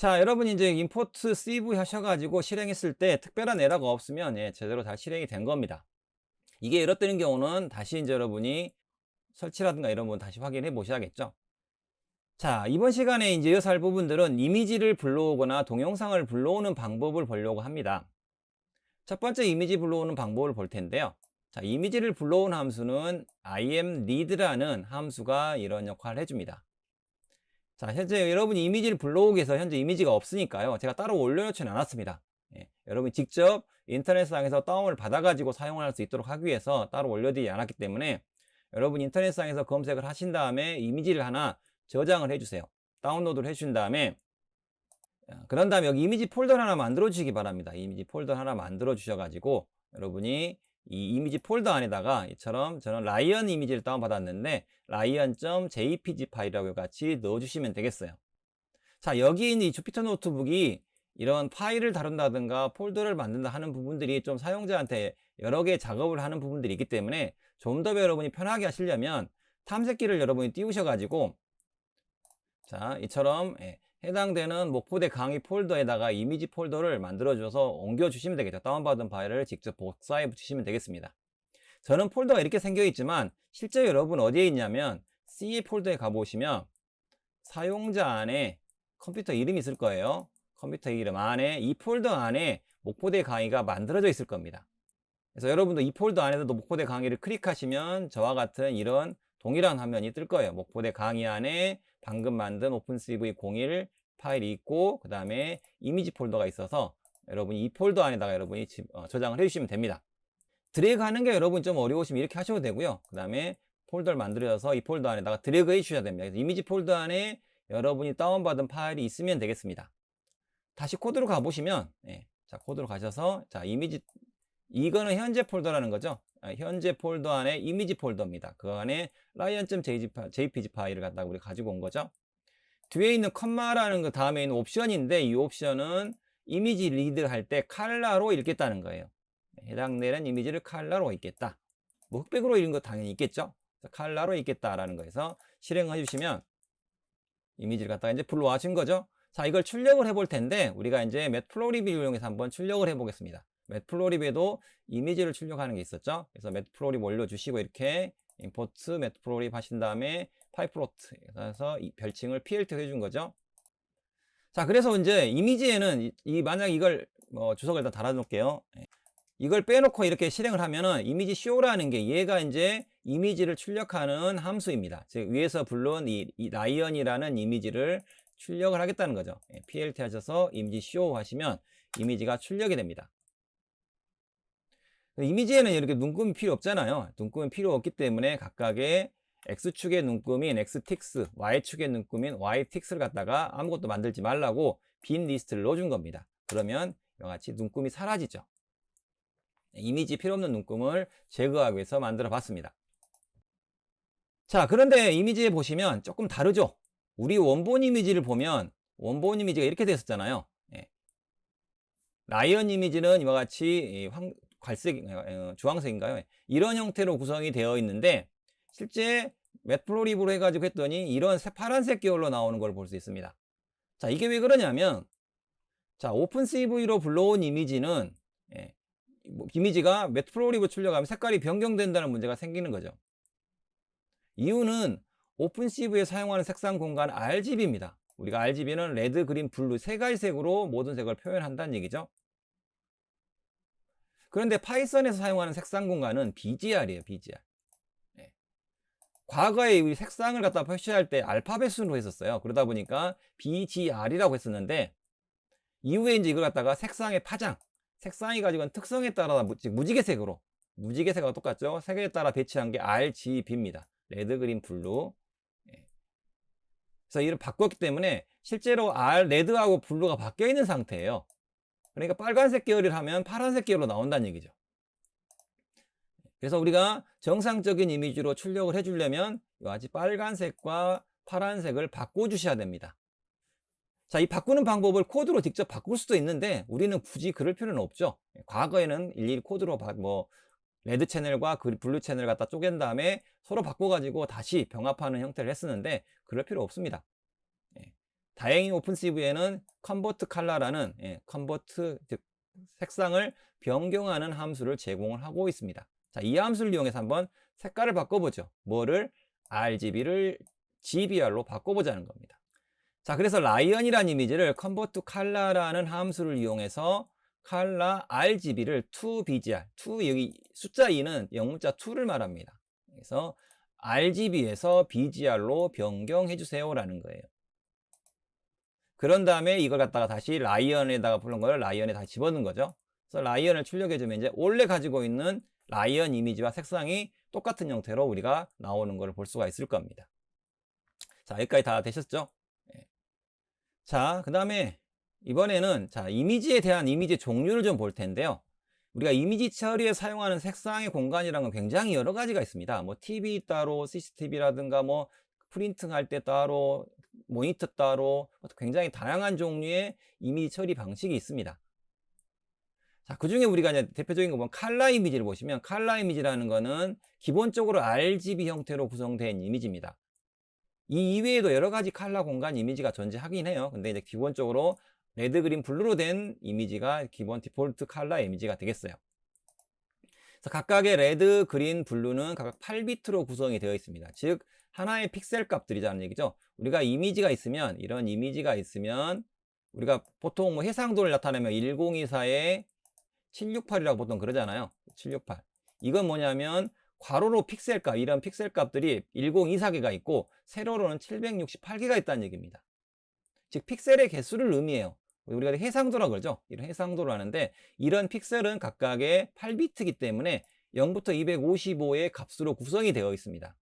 자, 여러분이 이제 임포트 CV 하셔가지고 실행했을 때 특별한 에러가 없으면 제대로 다 실행이 된 겁니다. 이게 에러 뜨는 경우는 다시 이제 여러분이 설치라든가 이런 부분 다시 확인해 보셔야겠죠. 자, 이번 시간에 이제 이어서 할 부분들은 이미지를 불러오거나 동영상을 불러오는 방법을 보려고 합니다. 첫 번째 이미지 불러오는 방법을 볼 텐데요. 자, 이미지를 불러온 함수는 imread라는 함수가 이런 역할을 해줍니다. 자, 현재 여러분이 이미지를 불러오기 위해서 현재 이미지가 없으니까요. 제가 따로 올려놓지는 않았습니다. 여러분이 직접 인터넷상에서 다운을 받아가지고 사용할 수 있도록 하기 위해서 따로 올려드리지 않았기 때문에 여러분 인터넷상에서 검색을 하신 다음에 이미지를 하나 저장을 해주세요. 다운로드를 해주신 다음에 그런 다음에 여기 이미지 폴더 하나 만들어 주시기 바랍니다. 이미지 폴더 하나 만들어 주셔가지고 여러분이 이 이미지 폴더 안에다가 이처럼 저는 라이언 이미지를 다운받았는데 lion.jpg 파일이라고 같이 넣어주시면 되겠어요. 자, 여기 있는 이 주피터 노트북이 이런 파일을 다룬다든가 폴더를 만든다 하는 부분들이 좀 사용자한테 여러 개 작업을 하는 부분들이 있기 때문에 좀 더 여러분이 편하게 하시려면 탐색기를 여러분이 띄우셔가지고 자, 이처럼 해당되는 목포대 강의 폴더에다가 이미지 폴더를 만들어줘서 옮겨주시면 되겠죠. 다운받은 파일을 직접 복사해 붙이시면 되겠습니다. 저는 폴더가 이렇게 생겨 있지만 실제 여러분 어디에 있냐면 C 폴더에 가보시면 사용자 안에 컴퓨터 이름이 있을 거예요. 컴퓨터 이름 안에 이 폴더 안에 목포대 강의가 만들어져 있을 겁니다. 그래서 여러분도 이 폴더 안에서도 목포대 강의를 클릭하시면 저와 같은 이런 동일한 화면이 뜰 거예요. 목포대 강의 안에 방금 만든 오픈CV01 파일이 있고 그 다음에 이미지 폴더가 있어서 여러분이 이 폴더 안에다가 여러분이 저장을 해주시면 됩니다. 드래그 하는 게 여러분 좀 어려우시면 이렇게 하셔도 되고요. 그 다음에 폴더를 만들어서 이 폴더 안에다가 드래그 해 주셔야 됩니다. 그래서 이미지 폴더 안에 여러분이 다운받은 파일이 있으면 되겠습니다. 다시 코드로 가보시면 자, 코드로 가셔서 자, 이미지 이거는 현재 폴더라는 거죠. 현재 폴더 안에 이미지 폴더입니다. 그 안에 lion.jpg 파일을 갖다가 우리 가지고 온 거죠. 뒤에 있는 컴마라는 거 다음에 있는 옵션인데 이 옵션은 이미지 리드를 할 때 칼라로 읽겠다는 거예요. 해당되는 이미지를 칼라로 읽겠다. 뭐 흑백으로 읽는 거 당연히 있겠죠. 칼라로 읽겠다라는 거에서 실행해 주시면 이미지를 갖다가 이제 불러와 준 거죠. 자, 이걸 출력을 해볼 텐데 우리가 이제 매트플로립을 이용해서 한번 출력을 해보겠습니다. 매트플로립에도 이미지를 출력하는 게 있었죠. 그래서 매트플로립 올려주시고 이렇게 임포트 매트플로립 하신 다음에 파이프로트 해서 이 별칭을 plt 해준 거죠. 자, 그래서 이제 이미지에는 만약 이걸 주석을 일단 달아 놓을게요. 이걸 빼놓고 이렇게 실행을 하면은 이미지 show라는 게 얘가 이제 이미지를 출력하는 함수입니다. 즉 위에서 불러온 이 라이언이라는 이미지를 출력을 하겠다는 거죠. plt 하셔서 이미지 show 하시면 이미지가 출력이 됩니다. 이미지에는 이렇게 눈금이 필요 없잖아요. 눈금이 필요 없기 때문에 각각의 X축의 눈금인 X틱스, Y축의 눈금인 Y틱스를 갖다가 아무것도 만들지 말라고 빈 리스트를 넣어준 겁니다. 그러면 이와 같이 눈금이 사라지죠. 이미지 필요 없는 눈금을 제거하기 위해서 만들어 봤습니다. 자, 그런데 이미지에 보시면 조금 다르죠. 우리 원본 이미지를 보면 원본 이미지가 이렇게 됐었잖아요. 라이언 이미지는 이와 같이 갈색, 주황색인가요? 이런 형태로 구성이 되어 있는데 실제 매트플로립으로 해가지고 했더니 이런 파란색 계열로 나오는 걸 볼 수 있습니다. 자, 이게 왜 그러냐면 자, 오픈CV로 불러온 이미지는 이미지가 매트플로립으로 출력하면 색깔이 변경된다는 문제가 생기는 거죠. 이유는 오픈CV에 사용하는 색상 공간 RGB입니다. 우리가 RGB는 레드, 그린, 블루 세 가지 색으로 모든 색을 표현한다는 얘기죠. 그런데 파이썬에서 사용하는 색상 공간은 BGR이에요. BGR. 과거에 우리 색상을 갖다 표시할 때 알파벳으로 했었어요. 그러다 보니까 BGR이라고 했었는데 이후에 이제 이걸 갖다가 색상의 파장, 색상이 가지고 있는 특성에 따라 무지개색하고 똑같죠. 색에 따라 배치한 게 RGB입니다. 레드, 그린, 블루. 그래서 이를 바꿨기 때문에 실제로 레드하고 블루가 바뀌어 있는 상태예요. 그러니까 빨간색 계열을 하면 파란색 계열로 나온다는 얘기죠. 그래서 우리가 정상적인 이미지로 출력을 해주려면 이와 같이 빨간색과 파란색을 바꿔주셔야 됩니다. 자, 이 바꾸는 방법을 코드로 직접 바꿀 수도 있는데 우리는 굳이 그럴 필요는 없죠. 과거에는 일일이 코드로 레드 채널과 블루 채널을 갖다 쪼갠 다음에 서로 바꿔가지고 다시 병합하는 형태를 했었는데 그럴 필요 없습니다. 다행히 오픈CV에는 컨버트 컬러라는 컨버트 즉 색상을 변경하는 함수를 제공을 하고 있습니다. 자, 이 함수를 이용해서 한번 색깔을 바꿔보죠. 뭐를? RGB를 GBR로 바꿔보자는 겁니다. 자, 그래서 라이언이라는 이미지를 컨버트 컬러라는 함수를 이용해서 컬러 RGB를 to BGR, to 여기 숫자 2는 영문자 2를 말합니다. 그래서 RGB에서 BGR로 변경해 주세요라는 거예요. 그런 다음에 이걸 갖다가 다시 라이언에다가 부른 걸 라이언에 다시 집어넣은 거죠. 그래서 라이언을 출력해주면 이제 원래 가지고 있는 라이언 이미지와 색상이 똑같은 형태로 우리가 나오는 걸 볼 수가 있을 겁니다. 자, 여기까지 다 되셨죠? 자, 그 다음에 이번에는 자, 이미지에 대한 이미지 종류를 좀 볼 텐데요. 우리가 이미지 처리에 사용하는 색상의 공간이라는 건 굉장히 여러 가지가 있습니다. 뭐 TV 따로, CCTV라든가 뭐 프린팅할 때 따로, 모니터 따로 굉장히 다양한 종류의 이미지 처리 방식이 있습니다. 자, 그 중에 우리가 이제 대표적인 거 보면 컬러 이미지를 보시면 컬러 이미지라는 거는 기본적으로 RGB 형태로 구성된 이미지입니다. 이 이외에도 여러 가지 컬러 공간 이미지가 존재하긴 해요. 근데 이제 기본적으로 레드, 그린, 블루로 된 이미지가 기본 디폴트 컬러 이미지가 되겠어요. 그래서 각각의 레드, 그린, 블루는 각각 8비트로 구성이 되어 있습니다. 즉 하나의 픽셀 값들이라는 얘기죠. 우리가 이미지가 있으면 이런 이미지가 있으면 우리가 보통 뭐 해상도를 나타내면 1024에 768이라고 보통 그러잖아요. 768. 이건 뭐냐면 괄호로 픽셀 값, 이런 픽셀 값들이 1024개가 있고 세로로는 768개가 있다는 얘기입니다. 즉 픽셀의 개수를 의미해요. 우리가 해상도라고 그러죠. 이런 해상도로 하는데 이런 픽셀은 각각의 8비트이기 때문에 0부터 255의 값으로 구성이 되어 있습니다.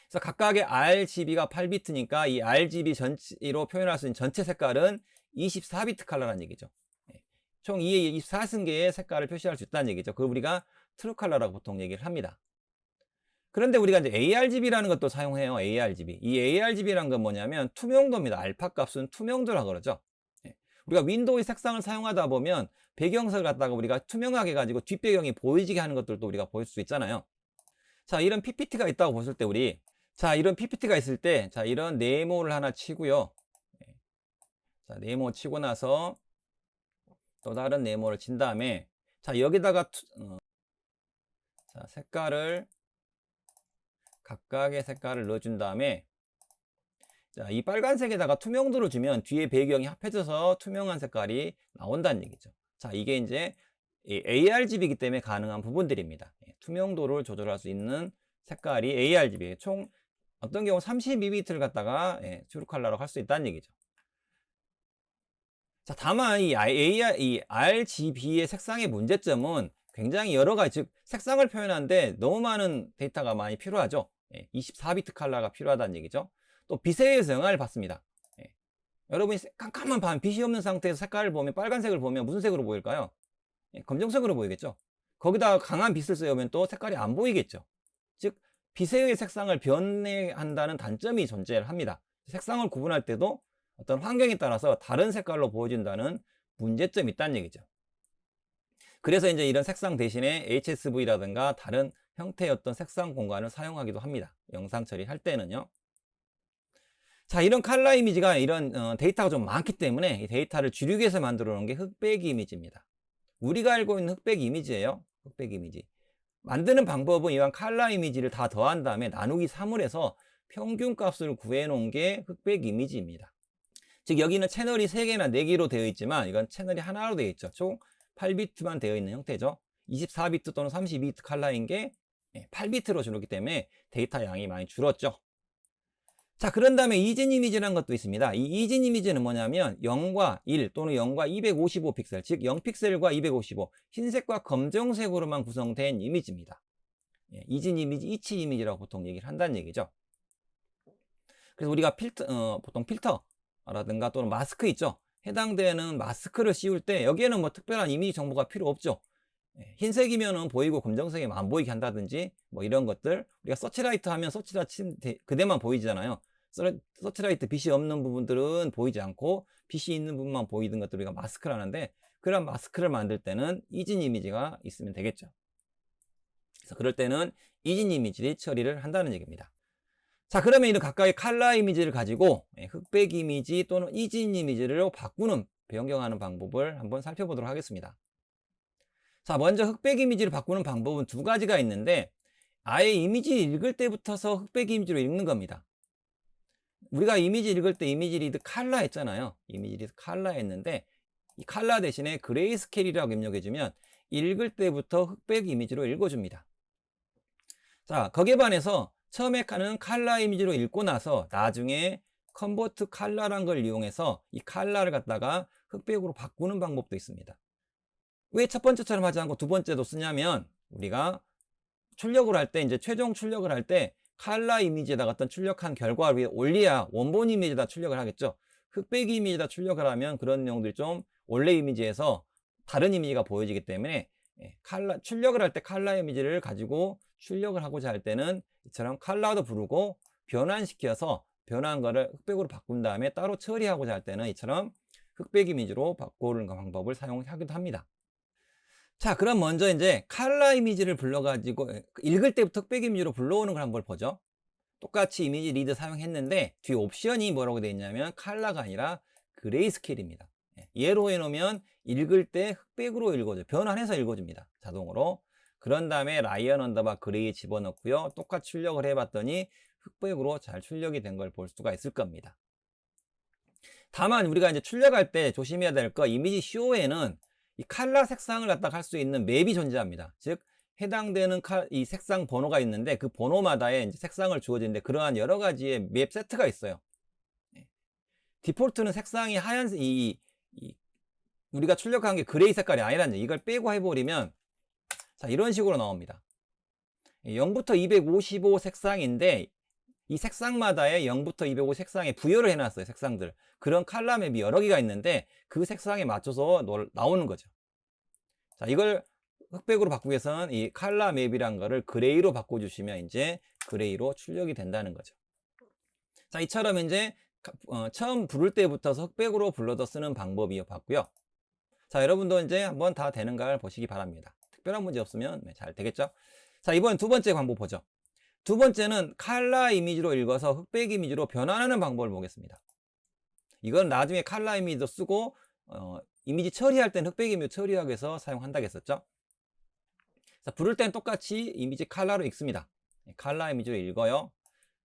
그래서 각각의 RGB가 8비트니까 이 RGB 전체로 표현할 수 있는 전체 색깔은 24비트 컬러라는 얘기죠. 총 2의 24승계의 색깔을 표시할 수 있다는 얘기죠. 그걸 우리가 트루 컬러라고 보통 얘기를 합니다. 그런데 우리가 이제 ARGB라는 것도 사용해요. ARGB. 이 ARGB라는 건 뭐냐면 투명도입니다. 알파 값은 투명도라고 그러죠. 우리가 윈도우의 색상을 사용하다 보면 배경색을 갖다가 우리가 투명하게 가지고 뒷배경이 보이지게 하는 것들도 우리가 볼 수 있잖아요. 자, 이런 PPT가 있다고 보실 때 자, 이런 PPT가 있을 때 자, 이런 네모를 하나 치고요. 자, 네모 치고 나서 또 다른 네모를 친 다음에 자, 여기다가 자, 각각의 색깔을 넣어준 다음에 자, 이 빨간색에다가 투명도를 주면 뒤에 배경이 합해져서 투명한 색깔이 나온다는 얘기죠. 자, 이게 이제 ARGB이기 때문에 가능한 부분들입니다. 투명도를 조절할 수 있는 색깔이 ARGB. 총 어떤 경우 32비트를 갖다가 트루 컬러로 할 수 있다는 얘기죠. 자, 다만 이 RGB의 색상의 문제점은 굉장히 여러 가지, 즉 색상을 표현하는데 너무 많은 데이터가 많이 필요하죠. 24비트 컬러가 필요하다는 얘기죠. 또 빛에 의해서 영향을 받습니다. 여러분이 깜깜한 밤, 빛이 없는 상태에서 색깔을 보면 빨간색을 보면 무슨 색으로 보일까요? 검정색으로 보이겠죠. 거기다가 강한 빛을 쐬면 또 색깔이 안 보이겠죠. 즉 빛에 의해 색상을 변해한다는 단점이 존재를 합니다. 색상을 구분할 때도 어떤 환경에 따라서 다른 색깔로 보여준다는 문제점이 있다는 얘기죠. 그래서 이제 이런 색상 대신에 HSV라든가 다른 형태의 어떤 색상 공간을 사용하기도 합니다. 영상 처리할 때는요. 자, 이런 컬러 이미지가 이런 데이터가 좀 많기 때문에 이 데이터를 줄이기 위해서 만들어 놓은 게 흑백 이미지입니다. 우리가 알고 있는 흑백 이미지예요. 흑백 이미지. 만드는 방법은 이왕 컬러 이미지를 다 더한 다음에 나누기 3을 해서 평균 값을 구해 놓은 게 흑백 이미지입니다. 즉 여기는 채널이 3개나 4개로 되어 있지만 이건 채널이 하나로 되어 있죠. 총 8비트만 되어 있는 형태죠. 24비트 또는 32비트 컬러인 게 8비트로 줄었기 때문에 데이터 양이 많이 줄었죠. 자, 그런 다음에 이진 이미지라는 것도 있습니다. 이 이진 이미지는 뭐냐면 0과 1 또는 0과 255픽셀, 즉 0픽셀과 255, 흰색과 검정색으로만 구성된 이미지입니다. 이진 이미지, 이치 이미지라고 보통 얘기를 한다는 얘기죠. 그래서 우리가 보통 필터라든가 또는 마스크 있죠. 해당되는 마스크를 씌울 때 여기에는 뭐 특별한 이미지 정보가 필요 없죠. 흰색이면은 보이고 검정색이면 안 보이게 한다든지 뭐 이런 것들, 우리가 서치라이트 하면 서치라이트 그대만 보이잖아요. 서치라이트 빛이 없는 부분들은 보이지 않고 빛이 있는 부분만 보이는 것들 우리가 마스크를 하는데, 그런 마스크를 만들 때는 이진 이미지가 있으면 되겠죠. 그래서 그럴 때는 이진 이미지 처리를 한다는 얘기입니다. 자, 그러면 이런 각각의 컬러 이미지를 가지고 흑백 이미지 또는 이진 이미지로 바꾸는, 변경하는 방법을 한번 살펴보도록 하겠습니다. 자, 먼저 흑백 이미지를 바꾸는 방법은 두 가지가 있는데, 아예 이미지 읽을 때부터서 흑백 이미지로 읽는 겁니다. 우리가 이미지 읽을 때 이미지 리드 칼라 했잖아요. 이미지 리드 칼라 했는데, 이 칼라 대신에 그레이스케일이라고 입력해주면 읽을 때부터 흑백 이미지로 읽어줍니다. 자, 거기에 반해서 처음에 하는 칼라 이미지로 읽고 나서 나중에 컨버트 칼라란 걸 이용해서 이 칼라를 갖다가 흑백으로 바꾸는 방법도 있습니다. 왜 첫 번째처럼 하지 않고 두 번째도 쓰냐면, 우리가 출력을 할 때, 이제 최종 출력을 할 때 칼라 이미지에다 어떤 출력한 결과를 위에 올려야 원본 이미지에다 출력을 하겠죠. 흑백 이미지에다 출력을 하면 그런 내용들이 좀 원래 이미지에서 다른 이미지가 보여지기 때문에, 출력을 할 때 칼라 이미지를 가지고 출력을 하고자 할 때는 이처럼 칼라도 부르고 변환시켜서 변환한 거를 흑백으로 바꾼 다음에 따로 처리하고자 할 때는 이처럼 흑백 이미지로 바꾸는 방법을 사용하기도 합니다. 자, 그럼 먼저 이제 칼라 이미지를 불러가지고 읽을 때부터 흑백 이미지로 불러오는 걸 한번 보죠. 똑같이 이미지 리드 사용했는데 뒤 옵션이 뭐라고 되어 있냐면 칼라가 아니라 그레이스케일입니다. 예로 해놓으면 읽을 때 흑백으로 읽어줘요. 변환해서 읽어줍니다. 자동으로. 그런 다음에 라이언 언더바 그레이 집어넣고요. 똑같이 출력을 해봤더니 흑백으로 잘 출력이 된 걸 볼 수가 있을 겁니다. 다만 우리가 이제 출력할 때 조심해야 될 거, 이미지 쇼에는 이 칼라 색상을 갖다가 할 수 있는 맵이 존재합니다. 즉 해당되는 이 색상 번호가 있는데 그 번호마다의 이제 색상을 주어지는데, 그러한 여러 가지의 맵 세트가 있어요. 디폴트는 색상이 하얀색, 우리가 출력한 게 그레이 색깔이 아니라는, 이걸 빼고 해버리면 자, 이런 식으로 나옵니다. 0부터 255 색상인데 이 색상마다의 0부터 255 색상에 부여를 해놨어요. 색상들. 그런 칼라 맵이 여러 개가 있는데 그 색상에 맞춰서 나오는 거죠. 자, 이걸 흑백으로 바꾸기 위해서는 이 칼라 맵이란 거를 그레이로 바꿔주시면 이제 그레이로 출력이 된다는 거죠. 자, 이처럼 이제 처음 부를 때부터서 흑백으로 불러서 쓰는 방법이 봤고요. 자, 여러분도 이제 한번 다 되는가를 보시기 바랍니다. 특별한 문제 없으면 잘 되겠죠? 자, 이번 두 번째 방법 보죠. 두 번째는 칼라 이미지로 읽어서 흑백 이미지로 변환하는 방법을 보겠습니다. 이건 나중에 칼라 이미지도 쓰고 이미지 처리할 때는 흑백 이미지 처리하기 위해서 사용한다고 했었죠. 자, 부를 때는 똑같이 이미지 칼라로 읽습니다. 칼라 이미지로 읽어요.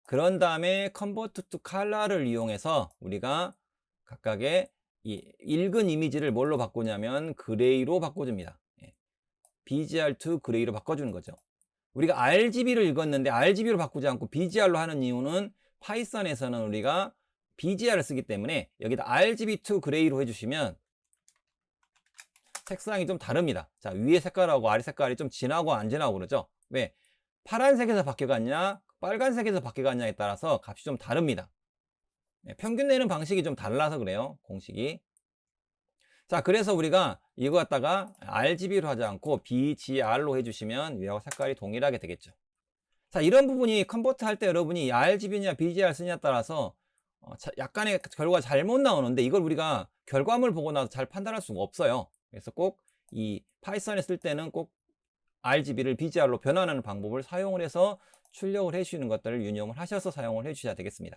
그런 다음에 컨버트 투 칼라를 이용해서 우리가 각각의 이 읽은 이미지를 뭘로 바꾸냐면 그레이로 바꿔줍니다. BGR2 그레이로 바꿔주는 거죠. 우리가 RGB를 읽었는데 RGB로 바꾸지 않고 BGR로 하는 이유는 파이썬에서는 우리가 BGR을 쓰기 때문에 여기다 RGB2 그레이로 해주시면 색상이 좀 다릅니다. 자, 위에 색깔하고 아래 색깔이 좀 진하고 안 진하고 그러죠. 왜? 파란색에서 바뀌어갔냐 빨간색에서 바뀌어갔냐에 따라서 값이 좀 다릅니다. 평균 내는 방식이 좀 달라서 그래요. 공식이. 자, 그래서 우리가 이거 갖다가 RGB로 하지 않고 BGR로 해주시면 위하고 색깔이 동일하게 되겠죠. 자, 이런 부분이 컨버트 할 때 여러분이 RGB냐 BGR 쓰냐에 따라서 약간의 결과가 잘못 나오는데, 이걸 우리가 결과물 보고 나서 잘 판단할 수가 없어요. 그래서 꼭 이 파이썬에 쓸 때는 꼭 RGB를 BGR로 변환하는 방법을 사용을 해서 출력을 해주시는 것들을 유념을 하셔서 사용을 해주셔야 되겠습니다.